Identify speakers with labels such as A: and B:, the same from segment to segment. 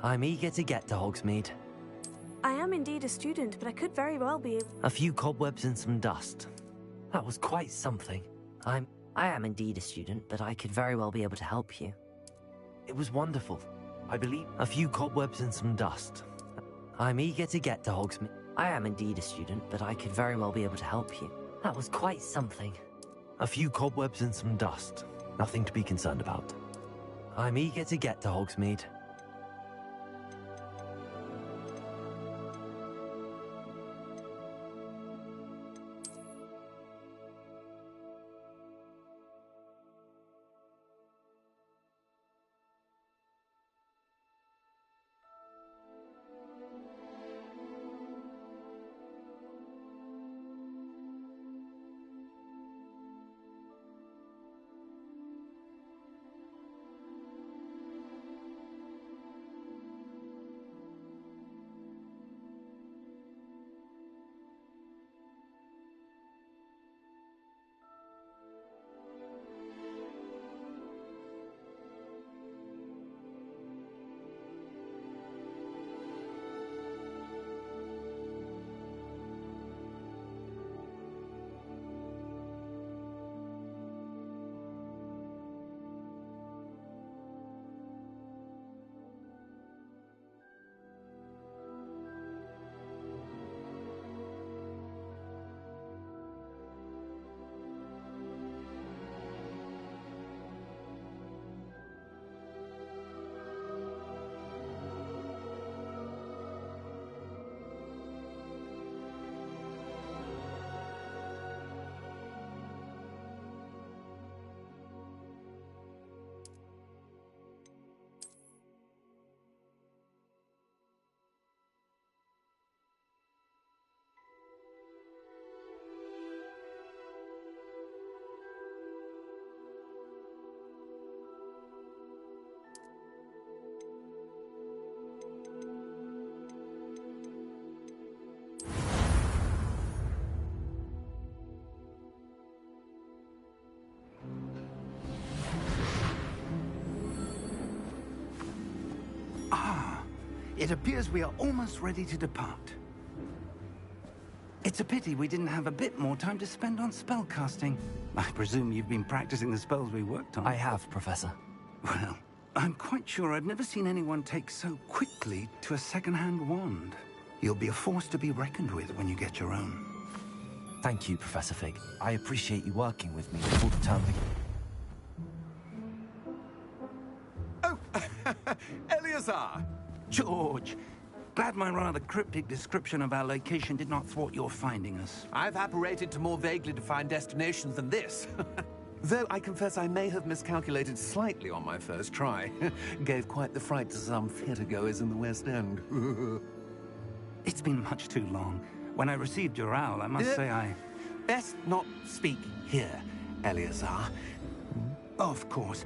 A: I'm eager to get to Hogsmeade.
B: I am indeed a student, but I could very well be...
A: A few cobwebs and some dust. That was quite something. I am indeed a student, but I could very well be able to help you. It was wonderful. I believe a few cobwebs and some dust. I'm eager to get to Hogsmeade. I am indeed a student, but I could very well be able to help you. That was quite something. A few cobwebs and some dust. Nothing to be concerned about. I'm eager to get to Hogsmeade.
C: It appears we are almost ready to depart. It's a pity we didn't have a bit more time to spend on spellcasting. I presume you've been practicing the spells we worked on.
A: I have, Professor.
C: Well, I'm quite sure I've never seen anyone take so quickly to a second-hand wand. You'll be a force to be reckoned with when you get your own.
A: Thank you, Professor Fig. I appreciate you working with me before the term begins.
D: Oh, Eleazar!
C: George, glad my rather cryptic description of our location did not thwart your finding us.
D: I've apparated to more vaguely defined destinations than this. Though I confess I may have miscalculated slightly on my first try. Gave quite the fright to some theatergoers in the West End.
C: It's been much too long. When I received your owl, I must say I...
D: Best not speak here, Eleazar.
C: Of course.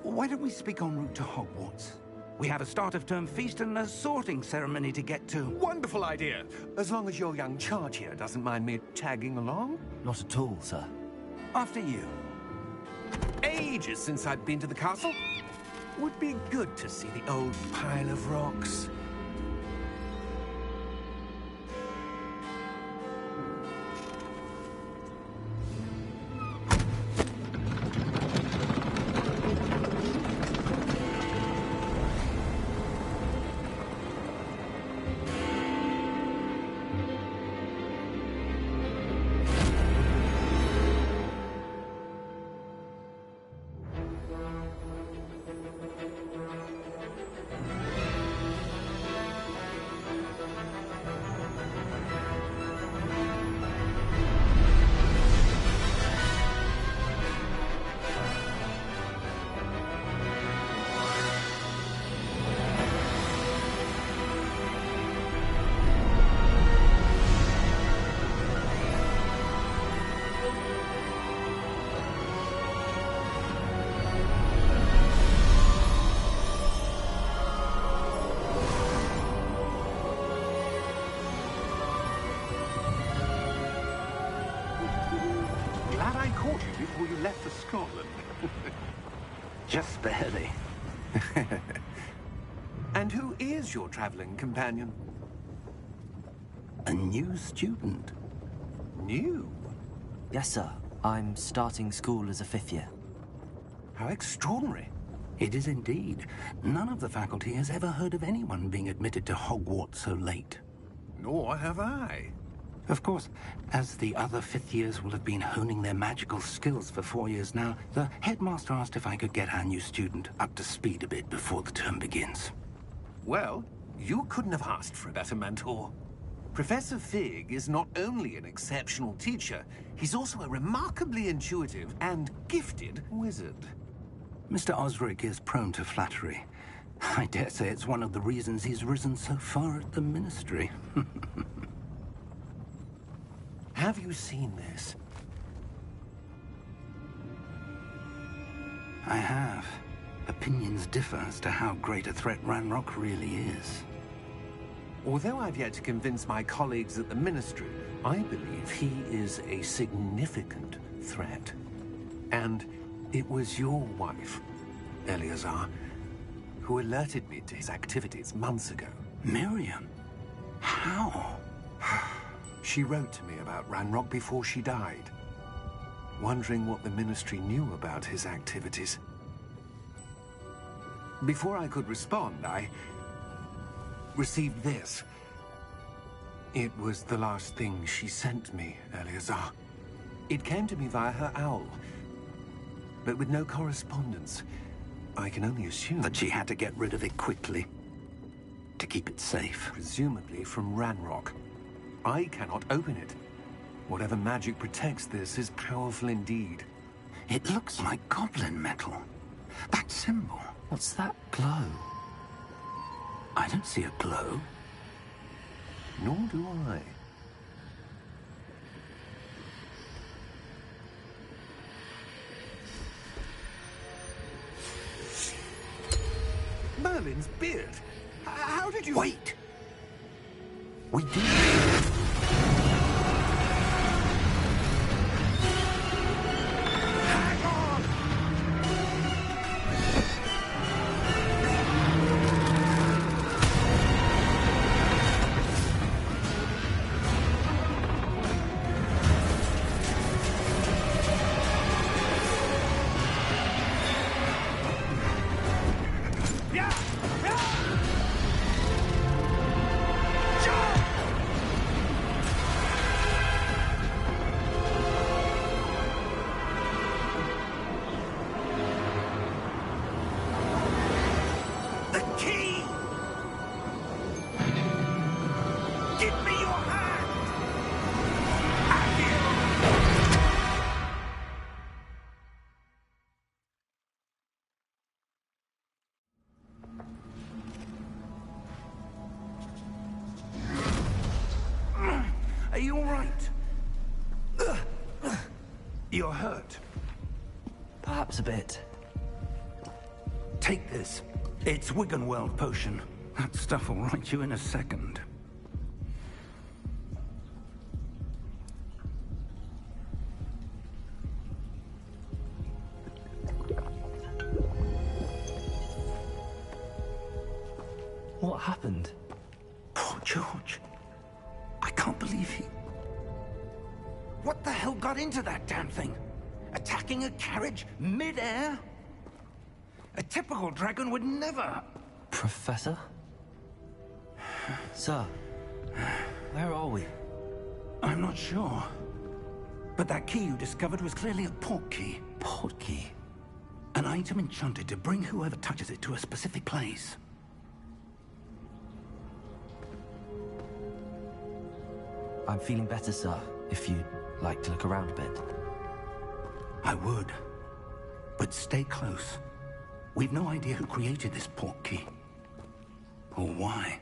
C: Why don't we speak en route to Hogwarts? We have a start-of-term feast and a sorting ceremony to get to.
D: Wonderful idea! As long as your young charge here doesn't mind me tagging along.
A: Not at all, sir.
C: After you.
D: Ages since I'd been to the castle. Would be good to see the old pile of rocks. Before you left for Scotland.
C: Just barely.
D: And is your traveling companion?
C: A new student.
D: New?
A: Yes, sir. I'm starting school as a 5th year.
D: How extraordinary.
C: It is indeed. None of the faculty has ever heard of anyone being admitted to Hogwarts so late.
D: Nor have I.
C: Of course, as the other 5th years will have been honing their magical skills for 4 years now, the headmaster asked if I could get our new student up to speed a bit before the term begins.
D: Well, you couldn't have asked for a better mentor. Professor Fig is not only an exceptional teacher, he's also a remarkably intuitive and gifted wizard.
C: Mr. Osric is prone to flattery. I dare say it's one of the reasons he's risen so far at the Ministry.
D: Have you seen this?
C: I have. Opinions differ as to how great a threat Ranrock really is.
D: Although I've yet to convince my colleagues at the Ministry, I believe he is a significant threat. And it was your wife, Eleazar, who alerted me to his activities months ago.
C: Miriam? How?
D: She wrote to me about Ranrock before she died, wondering what the Ministry knew about his activities. Before I could respond, I received this. It was the last thing she sent me, Eleazar. It came to me via her owl, but with no correspondence. I can only assume
C: That she had to get rid of it quickly, to keep it safe.
D: presumably from Ranrock. I cannot open it. Whatever magic protects this is powerful indeed.
C: It looks like goblin metal. That symbol.
A: What's that glow?
C: I don't see a glow.
D: Nor do I. Merlin's beard. How did you...
C: Wait! We did.
D: Hang on! Yeah! Yeah! Jump! The key! Give me your hand! Have you?
C: Are you all right? You're hurt.
A: Perhaps a bit.
C: Take this. It's Wiggenweld potion. That stuff will right you in a second.
A: What happened?
C: Poor George. I can't believe he... What the hell got into that damn thing? Attacking a carriage mid-air? A typical dragon would never...
A: Professor? Sir, where are we?
C: I'm not sure. But that key you discovered was clearly a port key.
A: Port key?
C: An item enchanted to bring whoever touches it to a specific place.
A: I'm feeling better, sir, if you'd like to look around a bit.
C: I would. But stay close. We've no idea who created this port key. Or why.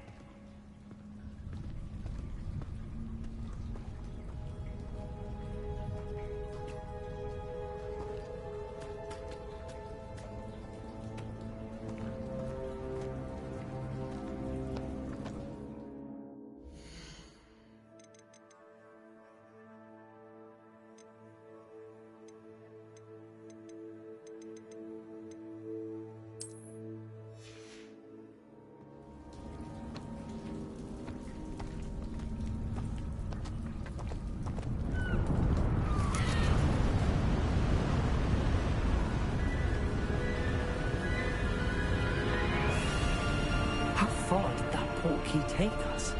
A: portkey take us?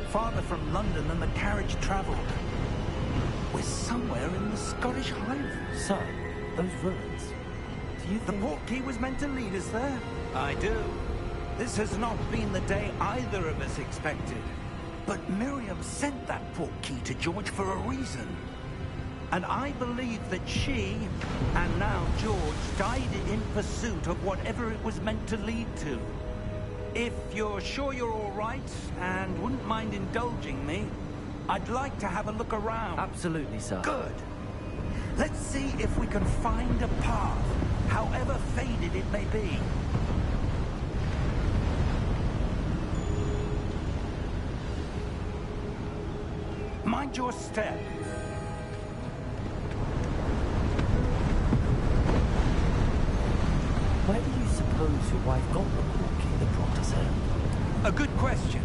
C: Farther from London than the carriage travelled. We're somewhere in the Scottish Highlands.
A: So, those ruins. Do you
C: The
A: think...
C: portkey was meant to lead us there? I do. This has not been the day either of us expected. But Miriam sent that portkey to George for a reason. And I believe that she, and now George, died in pursuit of whatever it was meant to lead to. If you're sure you're all right, and wouldn't mind indulging me, I'd like to have a look around.
A: Absolutely, sir.
C: Good. Let's see if we can find a path, however faded it may be. Mind your step.
A: Where do you suppose your wife got the portkey that brought us here?
C: A good question.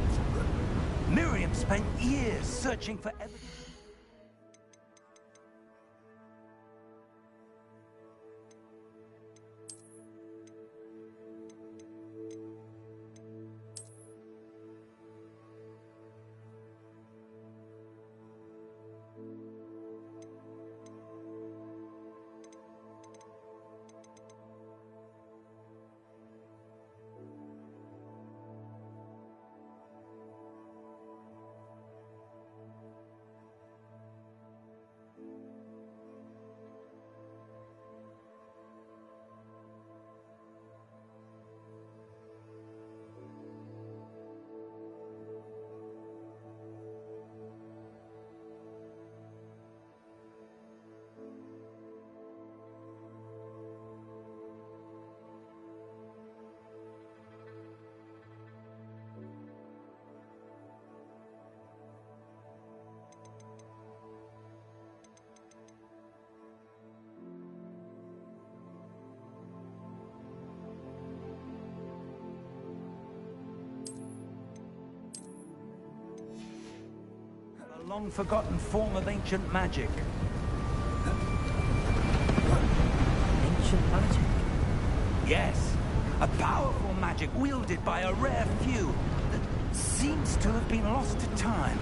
C: Miriam spent years searching for evidence. A long-forgotten form of ancient magic.
A: Ancient magic?
C: Yes, a powerful magic wielded by a rare few that seems to have been lost to time.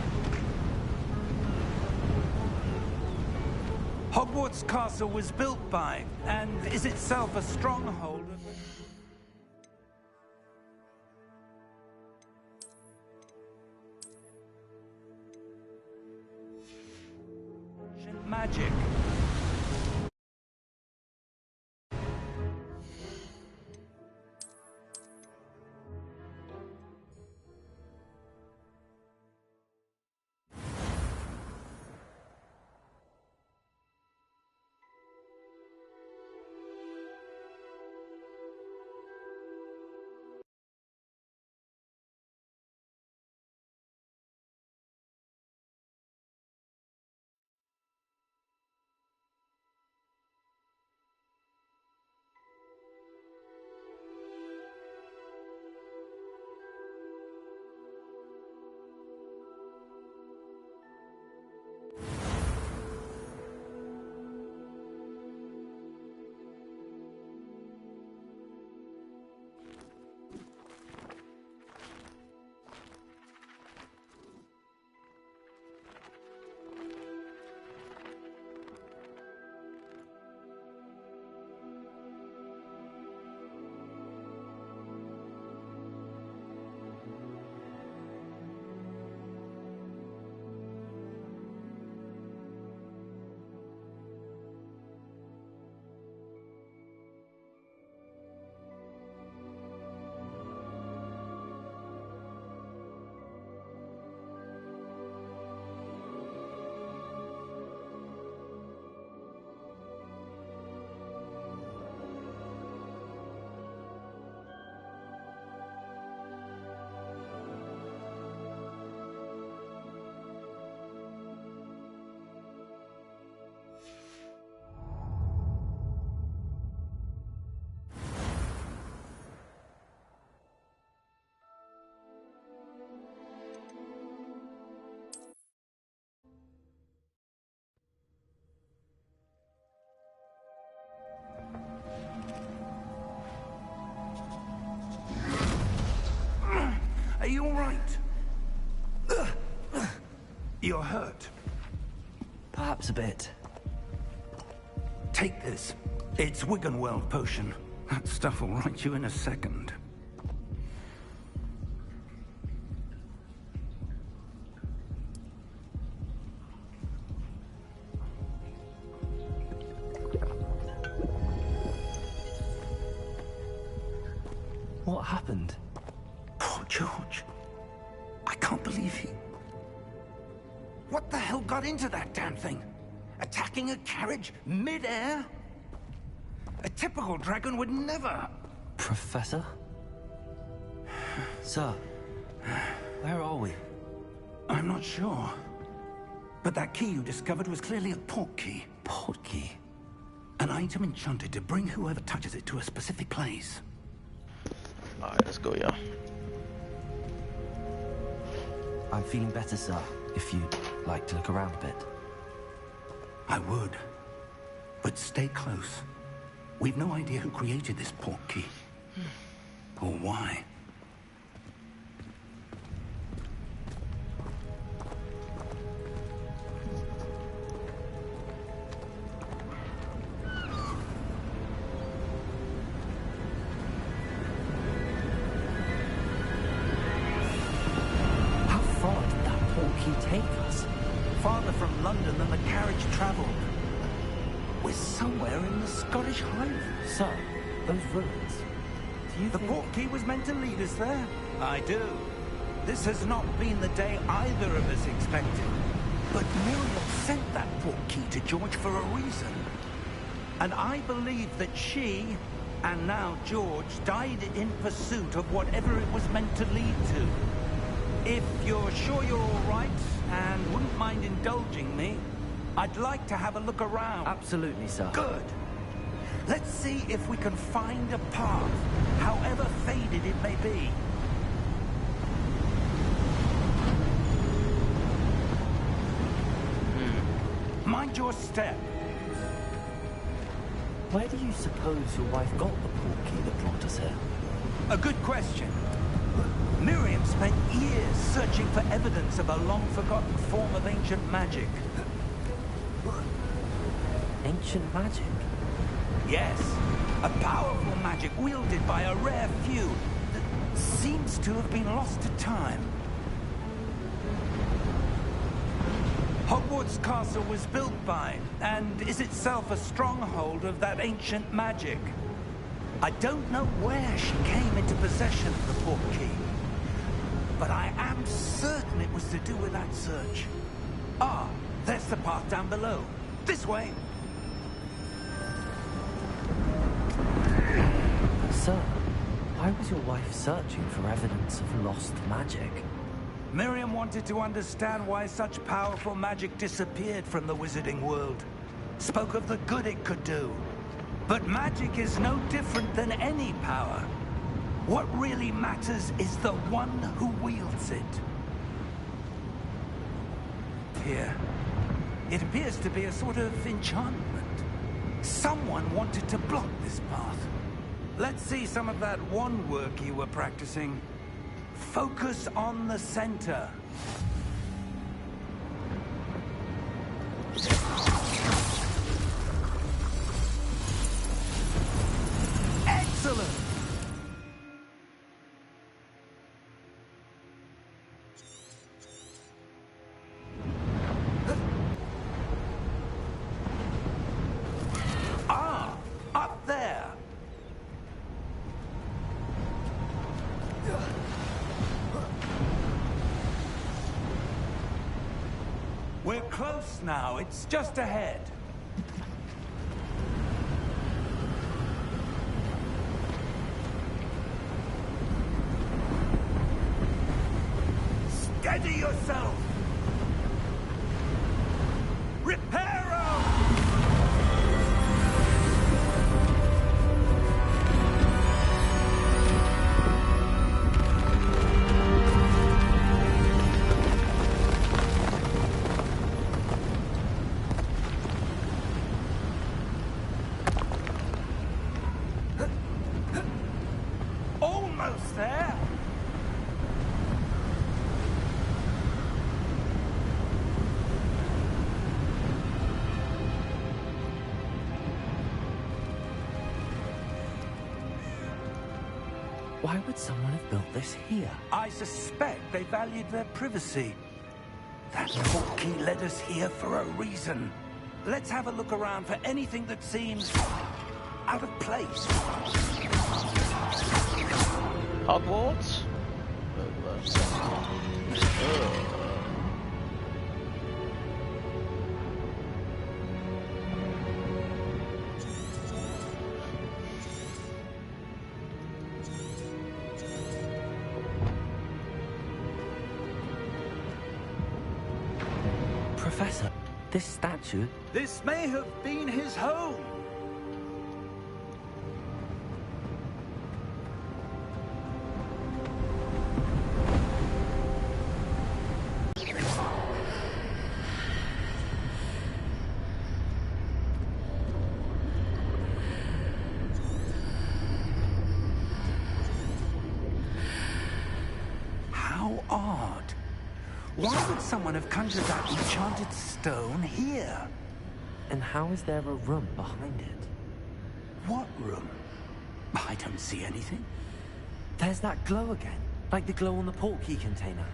C: Hogwarts Castle was built by, and is itself a stronghold of ancient magic. You're hurt.
A: Perhaps a bit.
C: Take this. It's Wiggenweld potion. That stuff will right you in a second.
A: What happened?
C: Poor George. I can't believe he... What the hell got into that damn thing? Attacking a carriage mid-air? A typical dragon would never...
A: Professor? Sir, where are we?
C: I'm not sure. But that key you discovered was clearly a port key.
A: Port key?
C: An item enchanted to bring whoever touches it to a specific place.
E: Alright, let's go, y'all.
A: I'm feeling better, sir, if you'd like to look around a bit.
C: I would. But stay close. We've no idea who created this port key. Or why.
A: How far did that port key take us?
C: Farther from London than the carriage traveled. We're somewhere in the Scottish Highlands.
A: Sir, those ruins. Do you
C: The
A: think...
C: port key was meant to lead us there? I do. This has not been the day either of us expected. But Miriam sent that port key to George for a reason. And I believe that she, and now George, died in pursuit of whatever it was meant to lead to. If you're sure you're all right, and wouldn't mind indulging me, I'd like to have a look around.
A: Absolutely, sir.
C: Good. Let's see if we can find a path, however faded it may be. Mind your step.
A: Where do you suppose your wife got the port key that brought us here?
C: A good question. Miriam spent years searching for evidence of a long-forgotten form of ancient magic.
A: Ancient magic?
C: Yes, a powerful magic wielded by a rare few that seems to have been lost to time. Hogwarts Castle was built by, and is itself a stronghold of that ancient magic. I don't know where she came into possession of the port key, but I am certain it was to do with that search. Ah, there's the path down below. This way.
A: Sir, why was your wife searching for evidence of lost magic?
C: Miriam wanted to understand why such powerful magic disappeared from the wizarding world. Spoke of the good it could do. But magic is no different than any power. What really matters is the one who wields it. Here. It appears to be a sort of enchantment. Someone wanted to block this path. Let's see some of that wand work you were practicing. Focus on the center. Excellent! Ah, up there. We're close now. It's just ahead. Steady yourself! Reparo! Almost there!
A: Why would someone have built this here?
C: I suspect they valued their privacy. That portkey led us here for a reason. Let's have a look around for anything that seems out of place.
E: Hogwarts?
A: Professor, this statue...
C: This may have been his home. How odd. Why would someone have conjured that enchanted stone here?
A: And how is there a room behind it?
C: What room? I don't see anything.
A: There's that glow again, like the glow on the portkey container.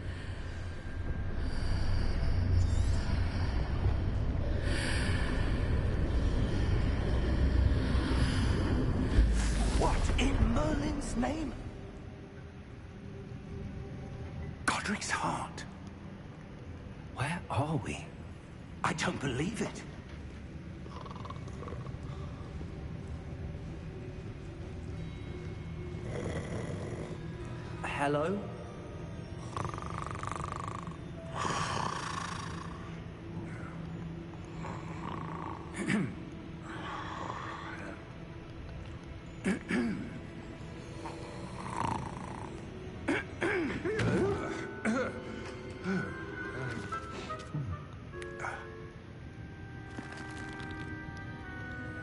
C: What in Merlin's name? Godric's heart.
A: Where are we?
C: I don't believe it.
A: Hello?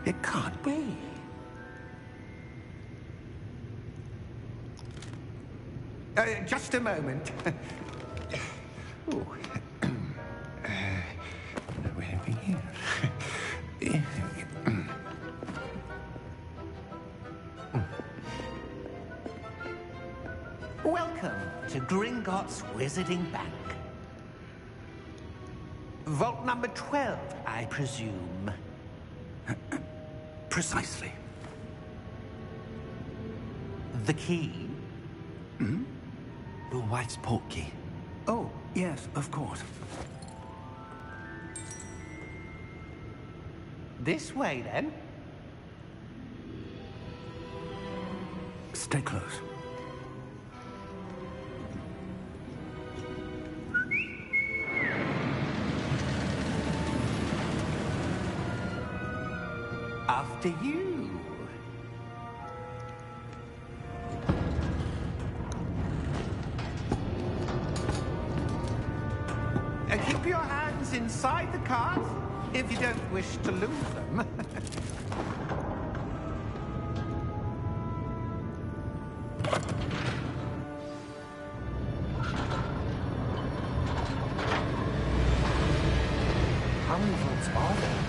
C: It can't be. Just a moment. Oh. Where are we here?
D: Welcome to Gringotts Wizarding Bank. Vault number 12, I presume.
C: Precisely.
D: The key?
A: Your wife's portkey.
C: Oh, yes, of course.
D: This way, then.
C: Stay close.
D: After you. Keep your hands inside the cart if you don't wish to lose them.
A: How many vaults are there?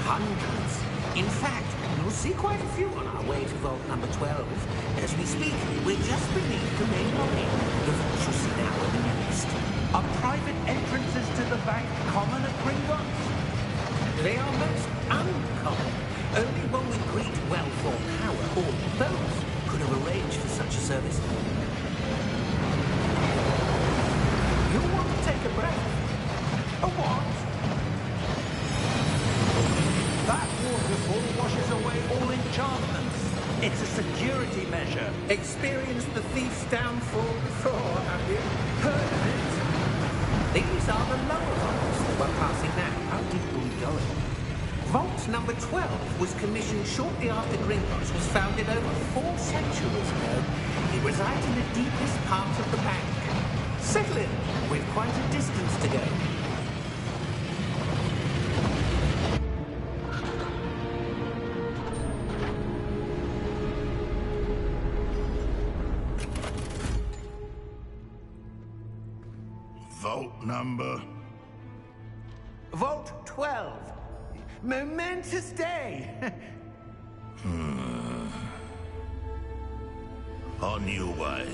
F: Hundreds. In fact, you'll see quite a few on our way to vault number 12. As we speak, we're just beneath the main lobby. The vaults you see now are the newest.
C: Are private entrances to the bank common at Gringotts?
F: They are most uncommon. Only one with great wealth or power, or both, could have arranged for such a service.
C: You want to take a breath? A what? That waterfall washes away all enchantments. It's a security measure.
F: Experienced the thief's downfall before, have you?
C: Heard of it?
F: These are the lower vaults that we're passing now.
A: How deep are we going?
F: Vault number 12 was commissioned shortly after Gringotts was founded over 4 centuries ago. It resides in the deepest part of the bank. Settle in, with quite a distance to go.
C: Vault number?
D: Vault 12. Momentous day.
G: On your way.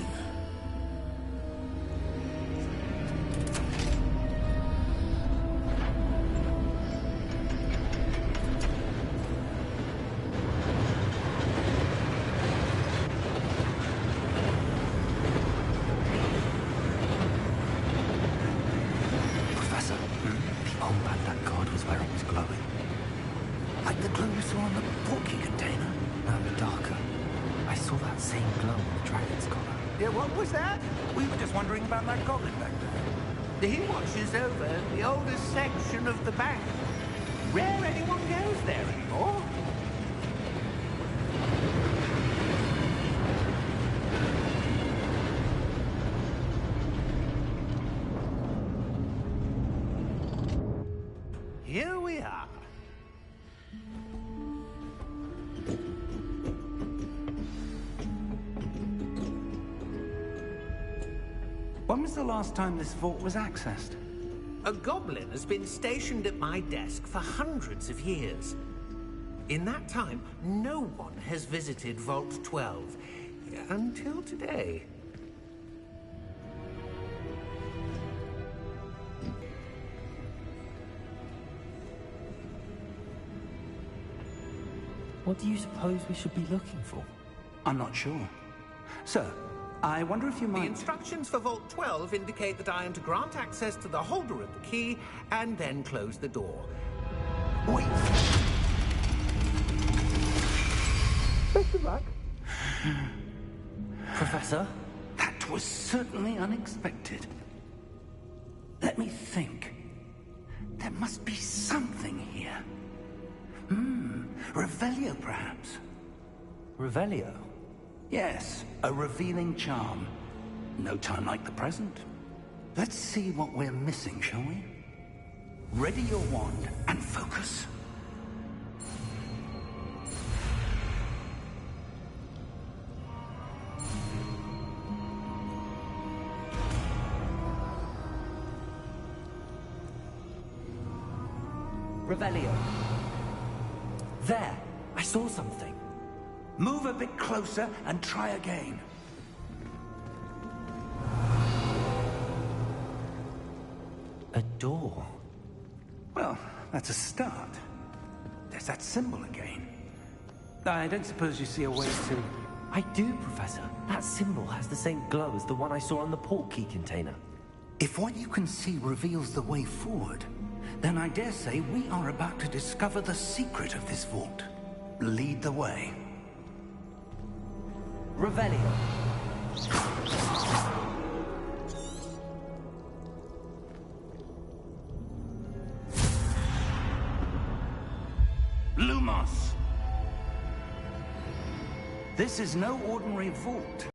C: Professor, the old that god was where it was glowing. Like the glow you saw on the porky container. No, darker. I saw that same glow on the dragon's collar.
F: Yeah, what was that?
C: We were just wondering about that goblin back there.
F: He watches over the oldest section of the bank. Rare anyone goes there anymore. Here we are.
C: When was the last time this vault was accessed?
F: A goblin has been stationed at my desk for hundreds of years. In that time, no one has visited Vault 12 until today.
A: What do you suppose we should be looking for?
C: I'm not sure. Sir, I wonder if you
F: The
C: might...
F: instructions for Vault 12 indicate that I am to grant access to the holder of the key and then close the door.
C: Wait!
F: Best of luck.
A: Professor?
C: That was certainly unexpected. Let me think. There must be something here. Revelio, perhaps?
A: Revelio?
C: Yes, a revealing charm. No time like the present. Let's see what we're missing, shall we? Ready your wand and focus.
A: Revelio. There! I saw something.
C: Move a bit closer and try again.
A: A door.
C: Well, that's a start. There's that symbol again. I don't suppose you see a way to...
A: I do, Professor. That symbol has the same glow as the one I saw on the port key container.
C: If what you can see reveals the way forward, then I dare say we are about to discover the secret of this vault. Lead the way.
A: Revelio.
C: Lumos! This is no ordinary vault.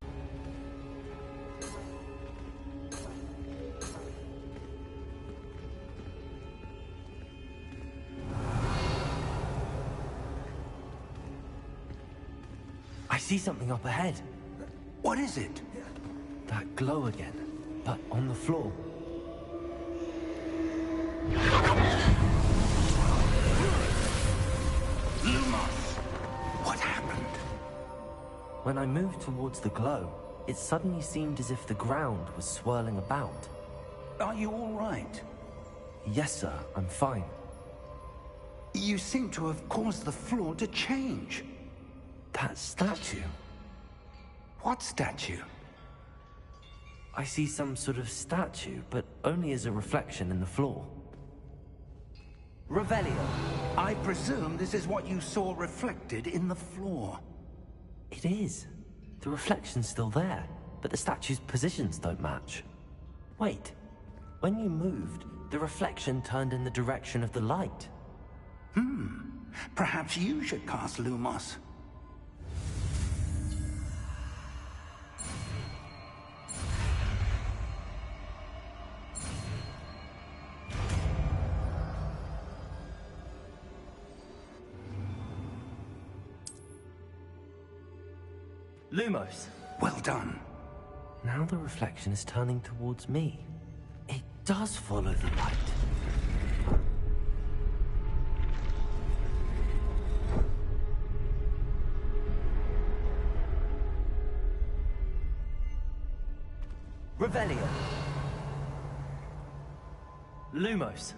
A: I see something up ahead.
C: What is it?
A: That glow again, but on the floor.
C: Lumos! What happened?
A: When I moved towards the glow, it suddenly seemed as if the ground was swirling about.
C: Are you all right?
A: Yes, sir, I'm fine.
C: You seem to have caused the floor to change.
A: That statue.
C: What statue?
A: I see some sort of statue, but only as a reflection in the floor. Revelio.
C: I presume this is what you saw reflected in the floor.
A: It is. The reflection's still there, but the statue's positions don't match. Wait. When you moved, the reflection turned in the direction of the light.
C: Perhaps you should cast Lumos.
A: Lumos.
C: Well done.
A: Now the reflection is turning towards me. It does follow the light. Revelio. Lumos.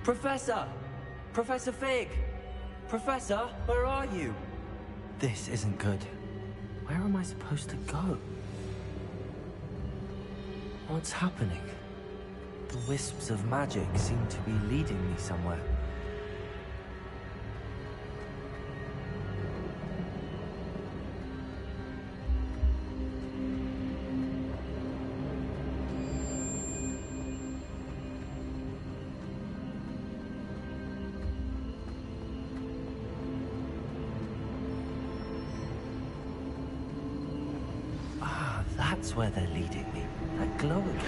A: Professor! Professor Fig! Professor, where are you? This isn't good. Where am I supposed to go? What's happening? The wisps of magic seem to be leading me somewhere. That's where they're leading me. That glow again.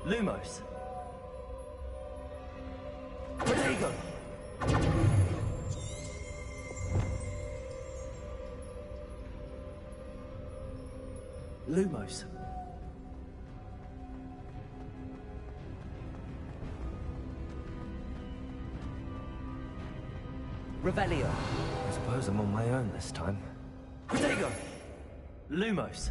A: Lumos. Protego. Lumos. Revelio. I suppose I'm on my own this time. Protego! Lumos.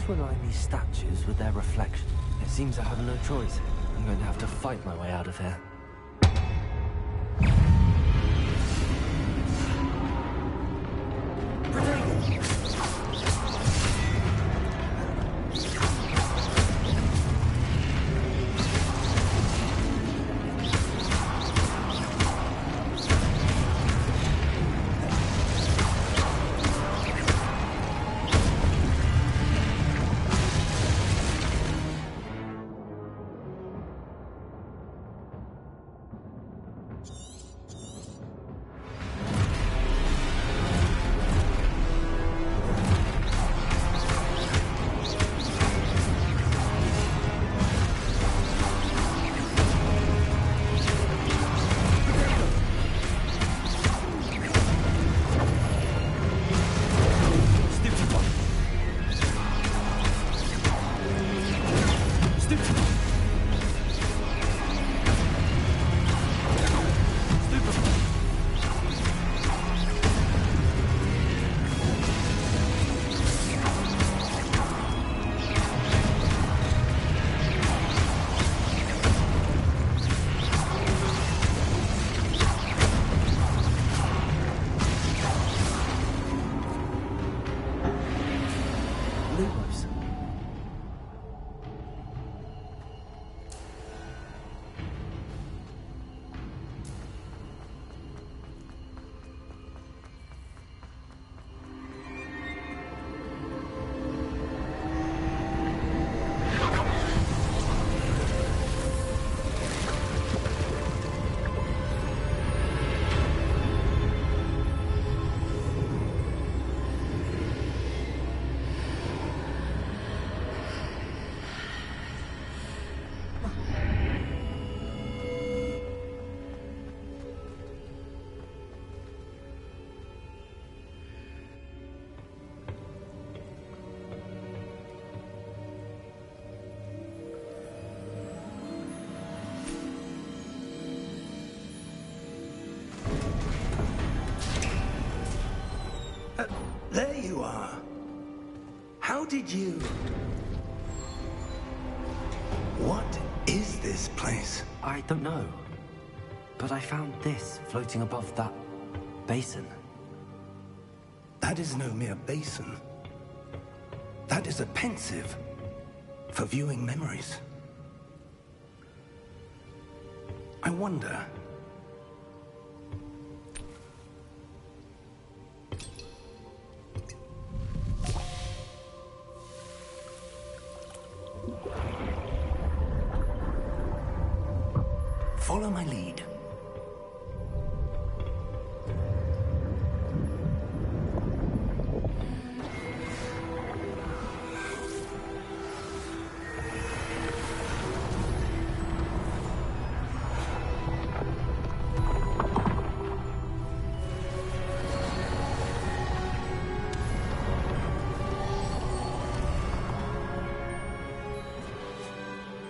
A: To align these statues with their reflection. It seems I have no choice. I'm going to have to fight my way out of here. Lumos.
C: There you are. How did you... What is this place?
A: I don't know. But I found this floating above that basin.
C: That is no mere basin. That is a pensive for viewing memories. I wonder... Follow my lead.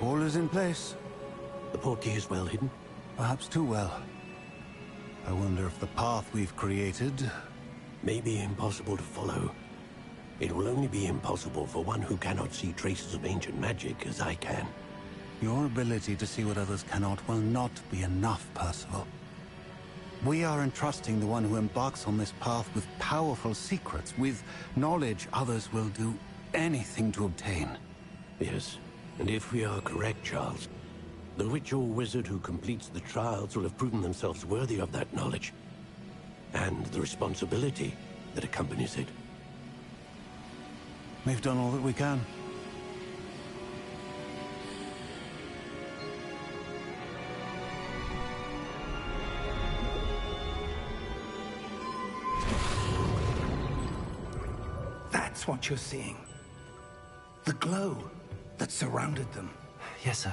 G: All is in place.
D: The portkey is well hidden.
G: Perhaps too well. I wonder if the path we've created...
D: May be impossible to follow. It will only be impossible for one who cannot see traces of ancient magic as I can.
G: Your ability to see what others cannot will not be enough, Percival. We are entrusting the one who embarks on this path with powerful secrets, with knowledge others will do anything to obtain.
D: Yes, and if we are correct, Charles, the witch or wizard who completes the trials will have proven themselves worthy of that knowledge, and the responsibility that accompanies it.
G: We've done all that we can.
C: That's what you're seeing. The glow that surrounded them.
A: Yes, sir.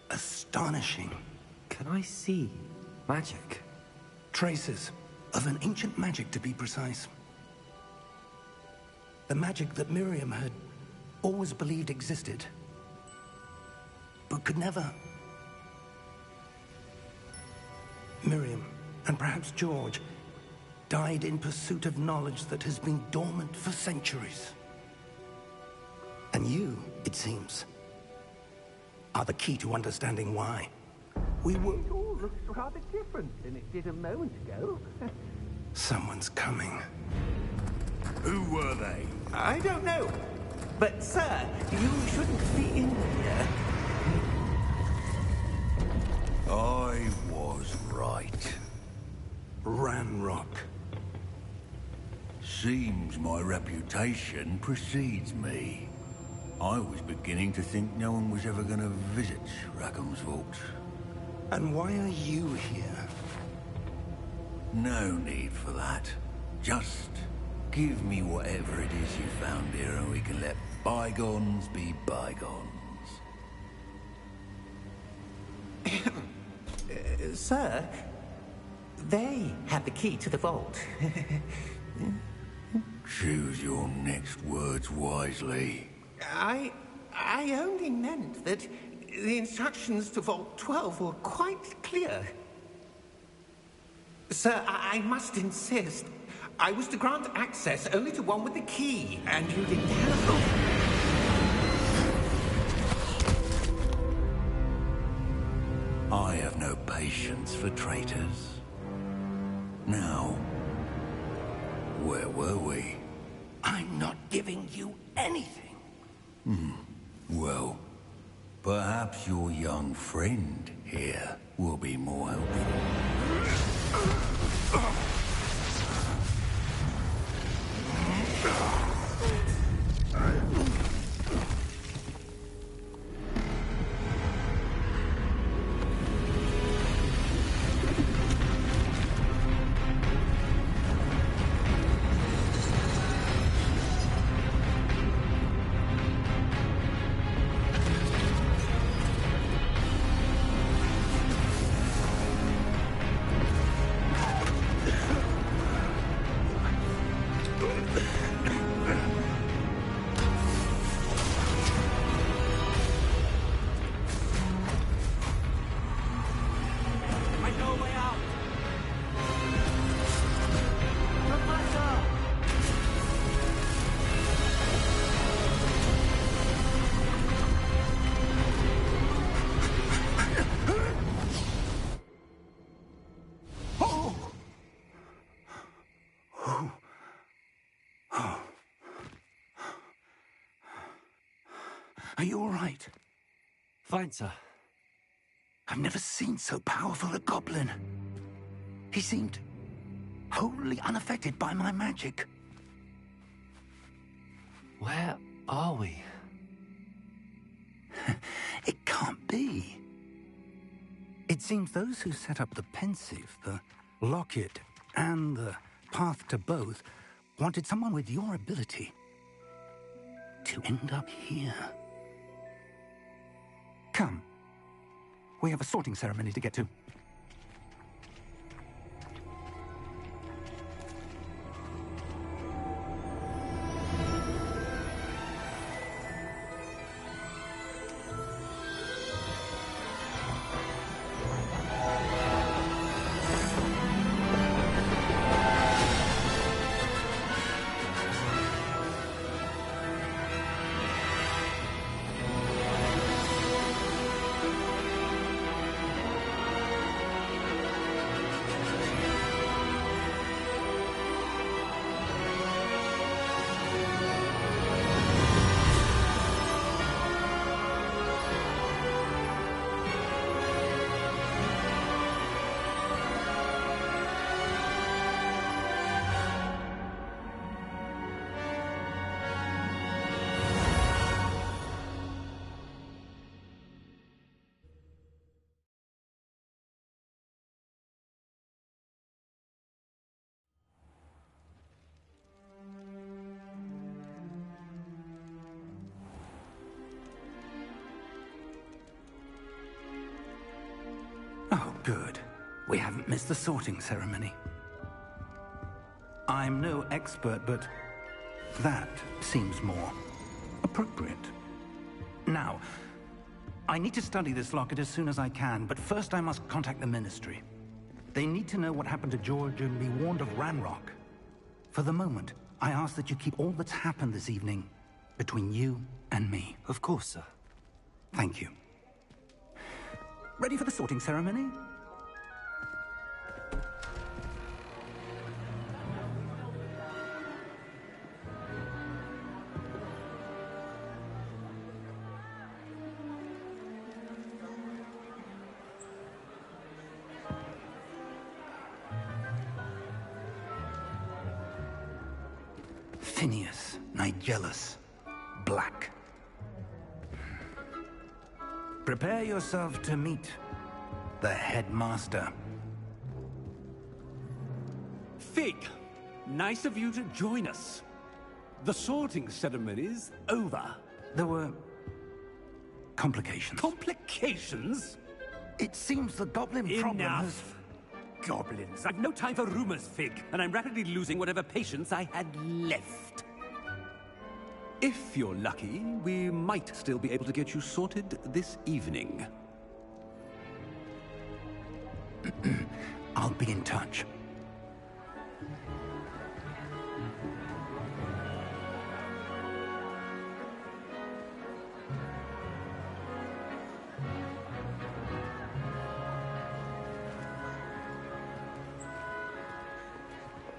C: Astonishing.
A: Can I see magic?
C: Traces of an ancient magic, to be precise. The magic that Miriam had always believed existed, but could never. Miriam, and perhaps George, died in pursuit of knowledge that has been dormant for centuries. And you, it seems, are the key to understanding why. We were...
F: It all looks rather different than it did a moment ago.
C: Someone's coming.
H: Who were they?
F: I don't know. But, sir, you shouldn't be in here.
H: I was right.
C: Ranrock.
H: Seems my reputation precedes me. I was beginning to think no one was ever going to visit Rackham's vault.
C: And why are you here?
H: No need for that. Just give me whatever it is you found here and we can let bygones be bygones.
F: Sir, they have the key to the vault.
H: Choose your next words wisely.
F: I I only meant that the instructions to Vault 12 were quite clear. Sir, I must insist. I was to grant access only to one with the key, and you didn't have them.
H: I have no patience for traitors. Now, where were we?
C: I'm not giving you anything.
H: Well, perhaps your young friend here will be more helpful.
C: Are you all right?
A: Fine, sir.
C: I've never seen so powerful a goblin. He seemed wholly unaffected by my magic.
A: Where are we?
C: It can't be. It seems those who set up the pensive, the locket, and the path to both wanted someone with your ability to end up here. Come. We have a sorting ceremony to get to. Oh, good. We haven't missed the sorting ceremony. I'm no expert, but that seems more appropriate. Now, I need to study this locket as soon as I can, but first I must contact the Ministry. They need to know what happened to George and be warned of Ranrock. For the moment, I ask that you keep all that's happened this evening between you and me.
A: Of course, sir.
C: Thank you. Ready for the sorting ceremony? Phineas, Nigellus, Black. Prepare yourself to meet the headmaster.
I: Fig, nice of you to join us. The sorting ceremony's over.
C: There were complications.
I: Complications?
C: It seems the goblin problem has...
I: Enough! Goblins. I've no time for rumors, Fig, and I'm rapidly losing whatever patience I had left. If you're lucky, we might still be able to get you sorted this evening.
C: I'll be in touch.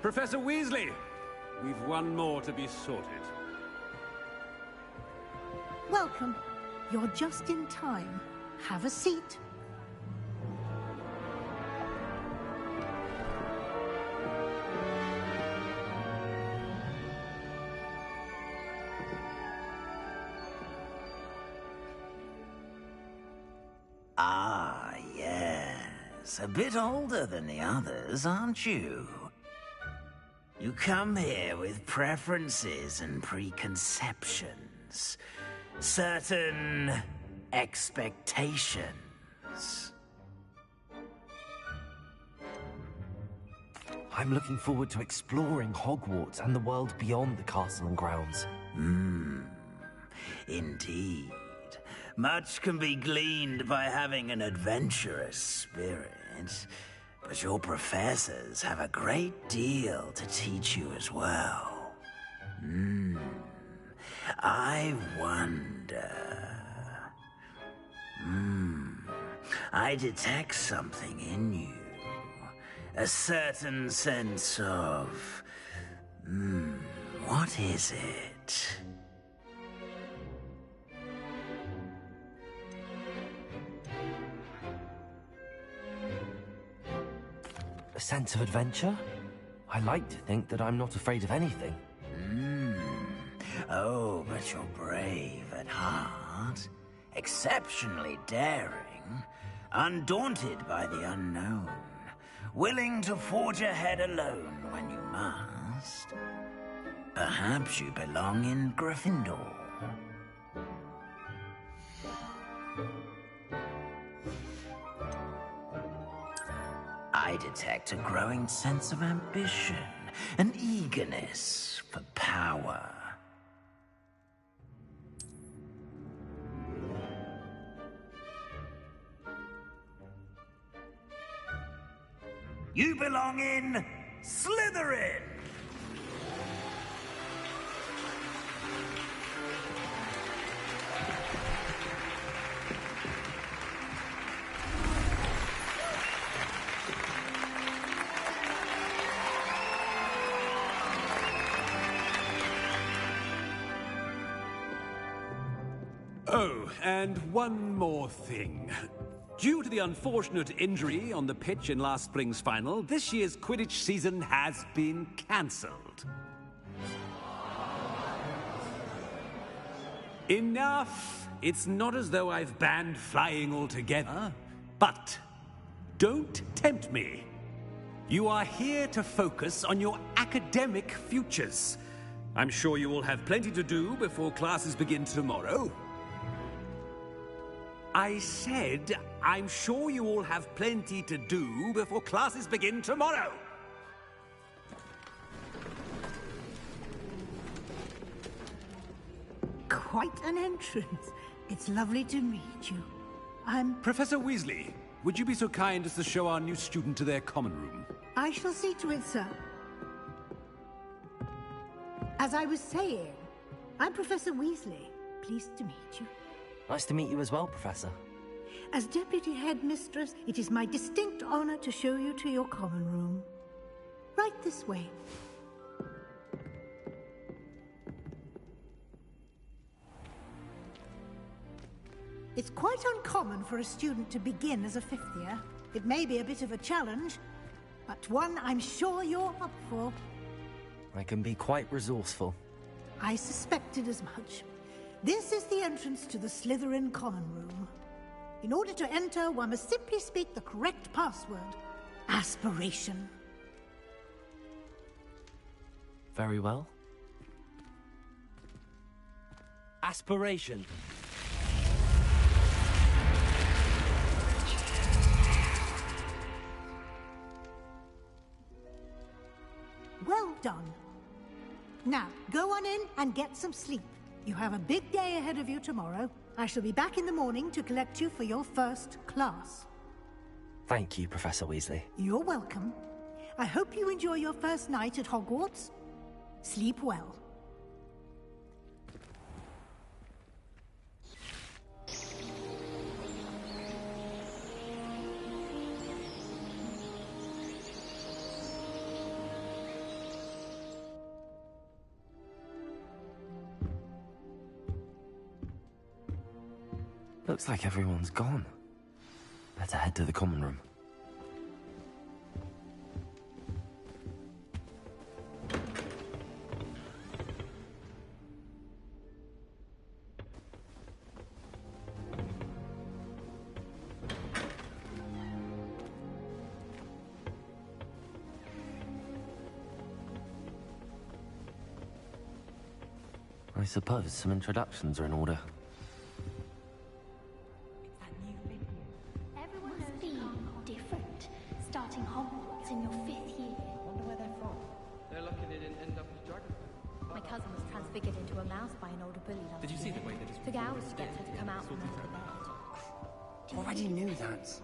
I: Professor Weasley, we've one more to be sorted.
J: Welcome. You're just in time. Have a seat.
K: Ah, yes. A bit older than the others, aren't you? You come here with preferences and preconceptions. Certain expectations.
A: I'm looking forward to exploring Hogwarts and the world beyond the castle and grounds.
K: Indeed. Much can be gleaned by having an adventurous spirit, but your professors have a great deal to teach you as well. I wonder... I detect something in you. A certain sense of... what is it?
A: A sense of adventure? I like to think that I'm not afraid of anything.
K: Oh, but you're brave at heart. Exceptionally daring. Undaunted by the unknown. Willing to forge ahead alone when you must. Perhaps you belong in Gryffindor. I detect a growing sense of ambition, an eagerness for power. You belong in Slytherin!
I: Oh, and one more thing. Due to the unfortunate injury on the pitch in last spring's final, this year's Quidditch season has been cancelled. Enough! It's not as though I've banned flying altogether, but don't tempt me. You are here to focus on your academic futures. I'm sure you will have plenty to do before classes begin tomorrow. I said, I'm sure you all have plenty to do before classes begin tomorrow.
J: Quite an entrance. It's lovely to meet you.
I: Professor Weasley, would you be so kind as to show our new student to their common room?
J: I shall see to it, sir. As I was saying, I'm Professor Weasley. Pleased to meet you.
A: Nice to meet you as well, Professor.
J: As Deputy Headmistress, it is my distinct honor to show you to your common room. Right this way. It's quite uncommon for a student to begin as a fifth year. It may be a bit of a challenge, but one I'm sure you're up for.
A: I can be quite resourceful.
J: I suspected as much. This is the entrance to the Slytherin common room. In order to enter, one must simply speak the correct password. Aspiration.
A: Very well. Aspiration.
J: Well done. Now, go on in and get some sleep. You have a big day ahead of you tomorrow. I shall be back in the morning to collect you for your first class.
A: Thank you, Professor Weasley.
J: You're welcome. I hope you enjoy your first night at Hogwarts. Sleep well.
A: Looks like everyone's gone. Better head to the common room. I suppose some introductions are in order.
L: Everyone must be different. Starting Hogwarts in your 5th year.
M: Wonder where they're from. They're lucky they didn't end up as dragonflies.
L: My cousin was transfigured into a mouse by an older bully last
M: Did you see the way they just...
L: Took hours to get her to come out from under the bed.
M: Already knew that.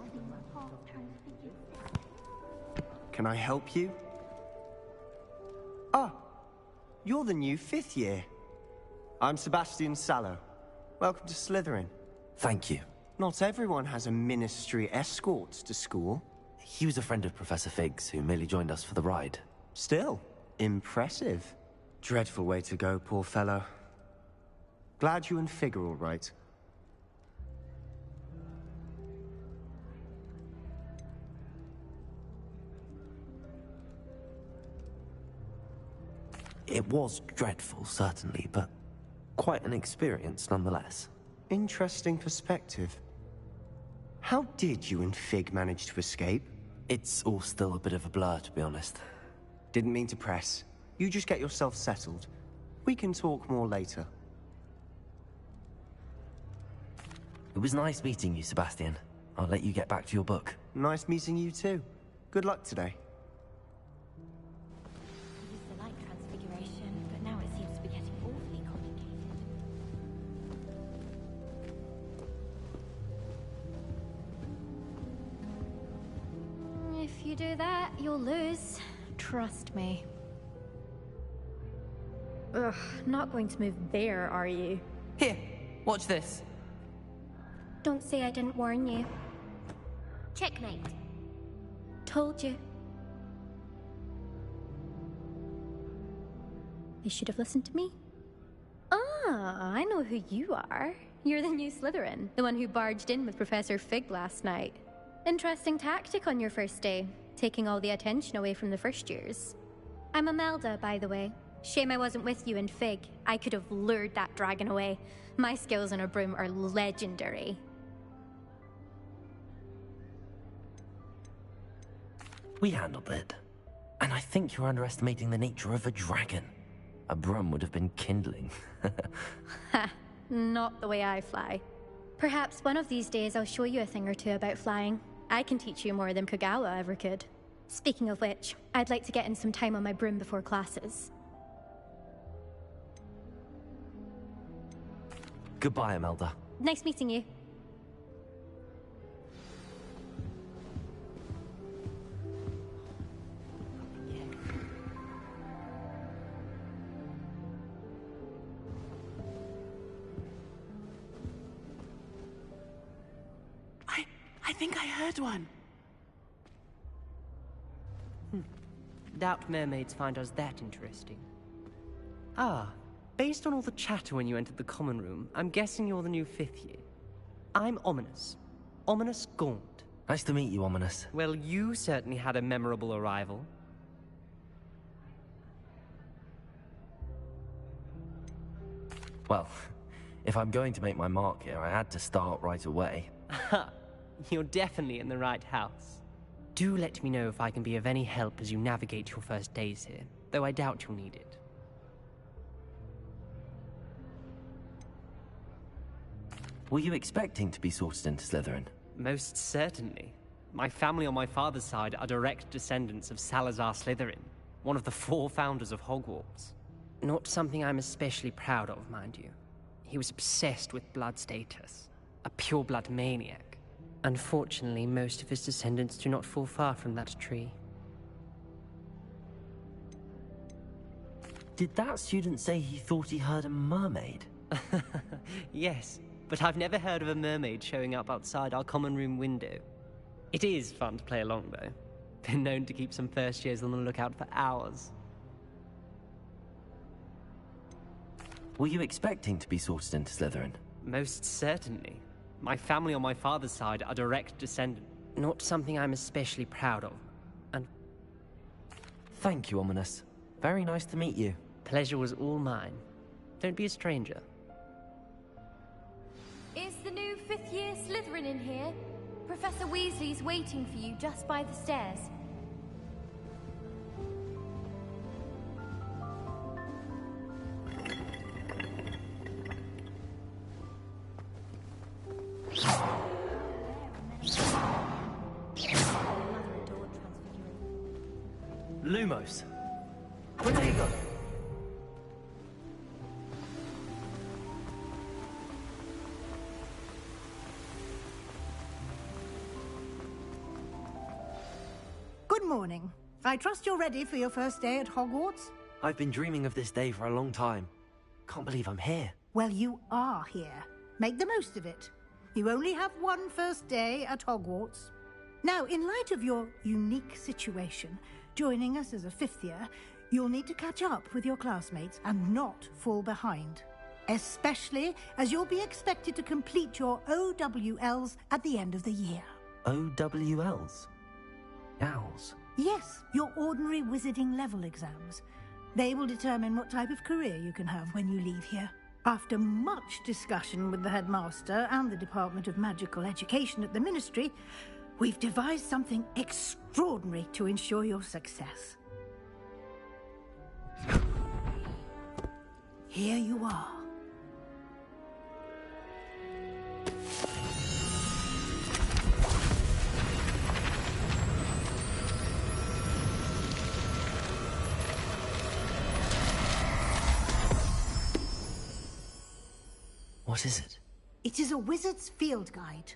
M: Can I help you? Ah, you're the new 5th year. I'm Sebastian Sallow. Welcome to Slytherin.
A: Thank you.
M: Not everyone has a ministry escort to school.
A: He was a friend of Professor Fig's who merely joined us for the ride.
M: Still, impressive. Dreadful way to go, poor fellow. Glad you and Fig are all right.
A: It was dreadful, certainly, but quite an experience nonetheless.
M: Interesting perspective. How did you and Fig manage to escape?
A: It's all still a bit of a blur, to be honest.
M: Didn't mean to press. You just get yourself settled. We can talk more later.
A: It was nice meeting you, Sebastian. I'll let you get back to your book.
M: Nice meeting you too. Good luck today.
L: I used to like transfiguration, but now it seems to be getting awfully complicated. If you do that, you'll lose. Trust me. Ugh, not going to move there, are you?
N: Here, watch this.
L: Don't say I didn't warn you. Checkmate. Told you. You should have listened to me. Ah, I know who you are. You're the new Slytherin, the one who barged in with Professor Fig last night. Interesting tactic on your first day, taking all the attention away from the first years. I'm Imelda, by the way. Shame I wasn't with you and Fig. I could have lured that dragon away. My skills on a broom are legendary.
A: We handled it. And I think you're underestimating the nature of a dragon. A broom would have been kindling.
L: Ha, not the way I fly. Perhaps one of these days I'll show you a thing or two about flying. I can teach you more than Kogawa ever could. Speaking of which, I'd like to get in some time on my broom before classes.
A: Goodbye, Imelda.
L: Nice meeting you.
N: I think I heard one.
O: Doubt mermaids find us that interesting. Ah, based on all the chatter when you entered the common room, I'm guessing you're the new 5th year. I'm Ominous. Ominous Gaunt.
A: Nice to meet you, Ominous.
O: Well, you certainly had a memorable arrival.
A: Well, if I'm going to make my mark here, I had to start right away.
O: Ha! You're definitely in the right house. Do let me know if I can be of any help as you navigate your first days here, though I doubt you'll need it.
A: Were you expecting to be sorted into Slytherin?
O: Most certainly. My family on my father's side are direct descendants of Salazar Slytherin, one of the 4 founders of Hogwarts. Not something I'm especially proud of, mind you. He was obsessed with blood status. A pure-blood maniac. Unfortunately, most of his descendants do not fall far from that tree.
A: Did that student say he thought he heard a mermaid?
O: Yes, but I've never heard of a mermaid showing up outside our common room window. It is fun to play along, though. Been known to keep some first years on the lookout for hours.
A: Were you expecting to be sorted into Slytherin?
O: Most certainly. My family on my father's side are direct descendant. Not something I'm especially proud of. And
A: thank you, Ominous. Very nice to meet you.
O: Pleasure was all mine. Don't be a stranger.
P: Is the new fifth-year Slytherin in here? Professor Weasley's waiting for you just by the stairs.
A: Lumos. Protego.
J: Good morning. I trust you're ready for your first day at Hogwarts?
A: I've been dreaming of this day for a long time. Can't believe I'm here.
J: Well, you are here. Make the most of it. You only have one first day at Hogwarts. Now, in light of your unique situation, joining us as a fifth year, you'll need to catch up with your classmates and not fall behind. Especially as you'll be expected to complete your OWLs at the end of the year.
A: OWLs? Owls?
J: Yes, your ordinary wizarding level exams. They will determine what type of career you can have when you leave here. After much discussion with the headmaster and the Department of Magical Education at the Ministry, we've devised something extraordinary to ensure your success. Here you are.
A: What is it?
J: It is a wizard's field guide.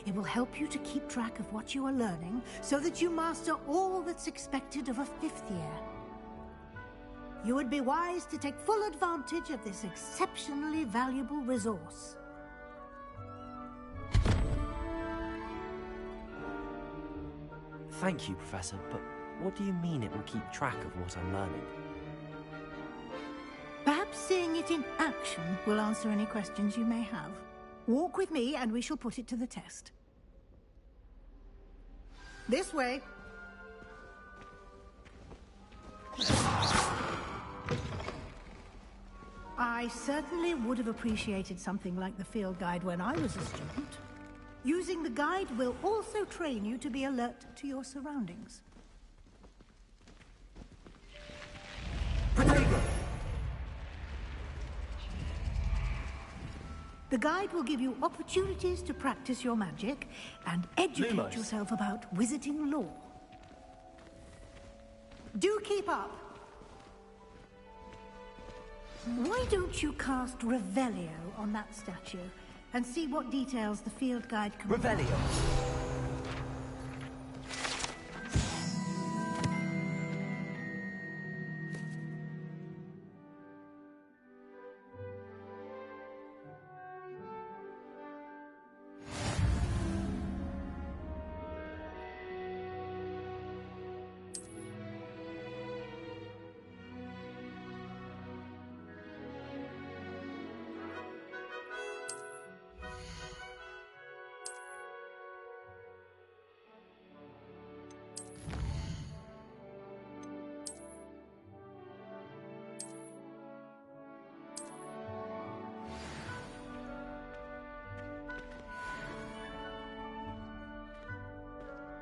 J: It will help you to keep track of what you are learning so that you master all that's expected of a fifth year. You would be wise to take full advantage of this exceptionally valuable resource.
A: Thank you, Professor, but what do you mean it will keep track of what I'm learning?
J: Perhaps seeing it in action will answer any questions you may have. Walk with me and we shall put it to the test. This way. I certainly would have appreciated something like the field guide when I was a student. Using the guide will also train you to be alert to your surroundings.
A: Protego!
J: The guide will give you opportunities to practice your magic and educate
A: Lumos.
J: yourself about wizarding lore. Do keep up! Why don't you cast Revelio on that statue and see what details the field guide can...
A: Revelio!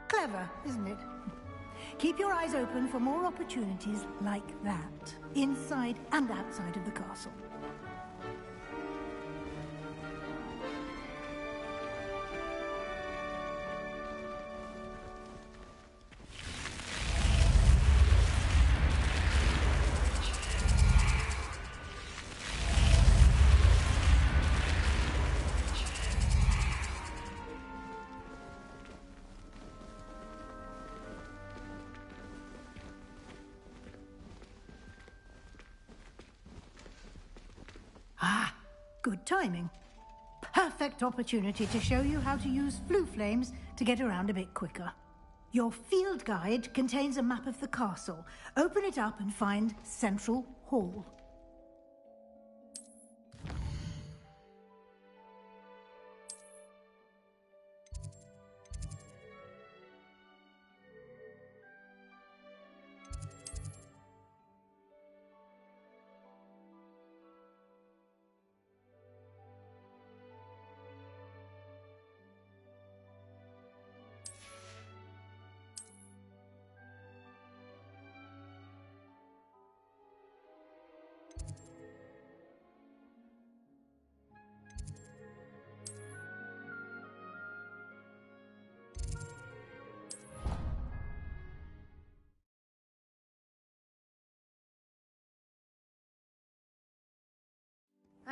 J: Clever, isn't it? Keep your eyes open for more opportunities like that, inside and outside of the castle. Good timing. Perfect opportunity to show you how to use flue flames to get around a bit quicker. Your field guide contains a map of the castle. Open it up and find Central Hall.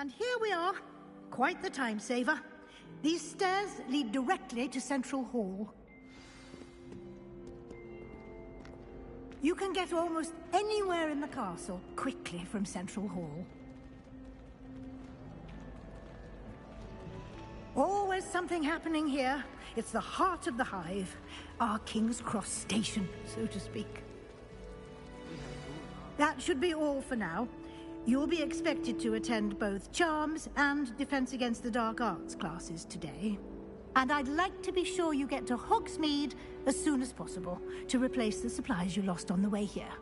J: And here we are. Quite the time saver. These stairs lead directly to Central Hall. You can get almost anywhere in the castle quickly from Central Hall. Always something happening here. It's the heart of the Hive. Our King's Cross station, so to speak. That should be all for now. You'll be expected to attend both Charms and Defense Against the Dark Arts classes today. And I'd like to be sure you get to Hogsmeade as soon as possible to replace the supplies you lost on the way here.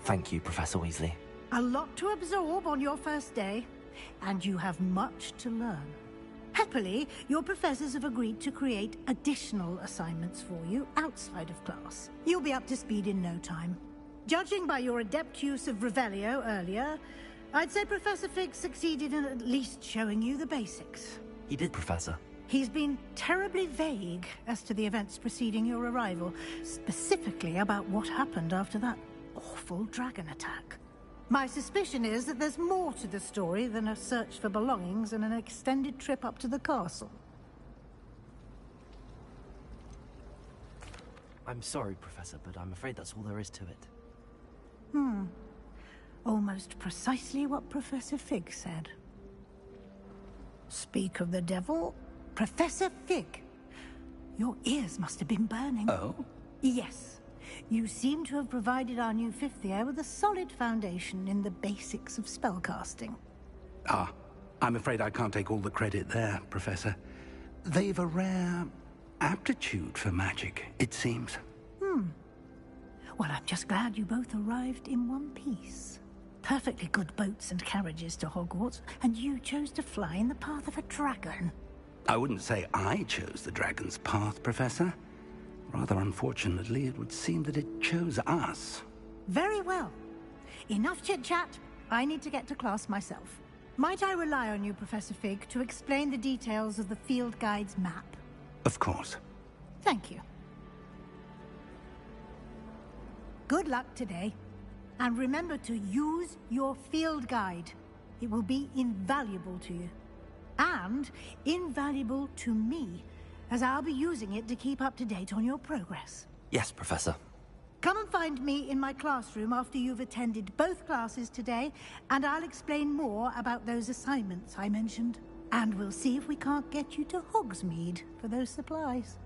A: Thank you, Professor Weasley.
J: A lot to absorb on your first day, and you have much to learn. Happily, your professors have agreed to create additional assignments for you outside of class. You'll be up to speed in no time. Judging by your adept use of Revelio earlier, I'd say Professor Fig succeeded in at least showing you the basics.
A: He did, Professor.
J: He's been terribly vague as to the events preceding your arrival, specifically about what happened after that awful dragon attack. My suspicion is that there's more to the story than a search for belongings and an extended trip up to the castle.
A: I'm sorry, Professor, but I'm afraid that's all there is to it.
J: Almost precisely what Professor Fig said. Speak of the devil, Professor Fig. Your ears must have been burning.
C: Oh?
J: Yes. You seem to have provided our new fifth year with a solid foundation in the basics of spellcasting.
C: Ah, I'm afraid I can't take all the credit there, Professor. They've a rare aptitude for magic, it seems.
J: Well, I'm just glad you both arrived in one piece. Perfectly good boats and carriages to Hogwarts, and you chose to fly in the path of a dragon.
C: I wouldn't say I chose the dragon's path, Professor. Rather unfortunately, it would seem that it chose us.
J: Very well. Enough chit-chat. I need to get to class myself. Might I rely on you, Professor Fig, to explain the details of the field guide's map?
C: Of course.
J: Thank you. Good luck today. And remember to use your field guide. It will be invaluable to you. And invaluable to me, as I'll be using it to keep up to date on your progress.
A: Yes, Professor.
J: Come and find me in my classroom after you've attended both classes today, and I'll explain more about those assignments I mentioned. And we'll see if we can't get you to Hogsmeade for those supplies.